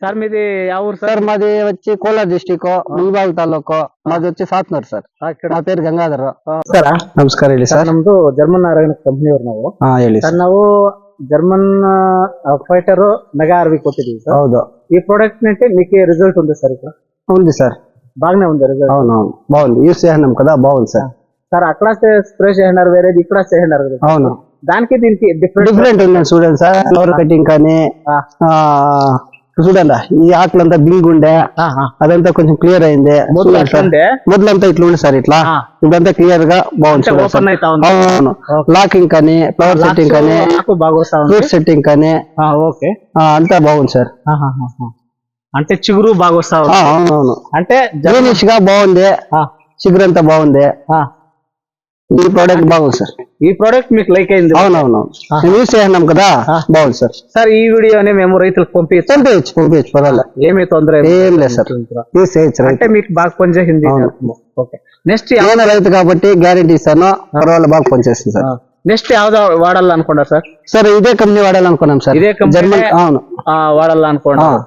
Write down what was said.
Sir మీది ಯಾವ ఊరు సార్? మాది వచ్చి కోలార్ డిస్టిక్ ముల్బాల్ తాలూಕು. మాది వచ్చి సాత్నూర్ సార్. నా పేరు ಗಂಗಾಧರ್. ನಮಸ್ಕಾರ ಹೇಳಿ ಸರ್. ನಮ್ದು ಜರ್ಮನ್ ಆರ್ಗನ್ ಕಂಪನಿಯವ್ರು ನಾವು. ಹೇಳಿ ಸರ್. ನಾವು జర్మన్ ఫైటర్ మెగా ఆర్వి కొట్టింది సార్. ಹೌದು. ఈ ప్రోడక్ట్ నుండి మీకు రిజల్ట్ ఉంది సార్? ఇక్కడ ఉంది సార్, బాగానే ఉంది రిజల్ట్. అవునవును బాగుంది. యూస్ చేసినాం కదా, బాగుంది సార్. సార్ అక్కడ స్ప్రే చేసినారు, వేరేది ఇక్కడ చేసినారు కదా. అవును, దానికి దీనికి డిఫరెంట్ ఉంది చూడండి సార్. ఫ్లవర్ కటింగ్ కానీ చూడండి, ఈ ఆకులంతా బింగ్ ఉండే అదంతా కొంచెం క్లియర్ అయింది. మొదలంతా ఇట్లా ఉంది సార్, ఇట్లా ఇదంతా క్లియర్ గా బాగుంది. అవును, లాకింగ్ కానీ, ఫ్లవర్ సెట్టింగ్ కానీ, ఫ్రూట్ సెట్టింగ్ కానీ అంతా బాగుంది సార్. అంటే చిగురు బాగా వస్తా. అవునవును, అంటే గ్రీనిష్ గా బాగుంది, చిగురు అంతా బాగుంది. ఈ ప్రోడక్ట్ బాగుంది సార్. ఈ ప్రోడక్ట్ మీకు లైక్ అయింది? అవునవును, యూస్ చేసినాం కదా, బాగుంది సార్. సార్ ఈ వీడియోని మేము రైతులకు పంపించచ్చు పర్వాలేదు, ఏమీ తొందర ఏం లేదు సార్. యూస్ చేయొచ్చు. అంటే మీకు బాగా పనిచేసింది. నెక్స్ట్ ఏమైనా రైతు కాబట్టి గ్యారెంటీ ఇస్తాను, పర్వాలేదు బాగా పనిచేస్తుంది సార్. నెక్స్ట్ యాವ್ದು వాడాలనుకున్నారు సార్? సార్ ఇదే కంపెనీ వాడాలనుకున్నాం సార్. ఇదే కంపెనీ జర్మన్. అవును, వాడాలనుకున్నాం.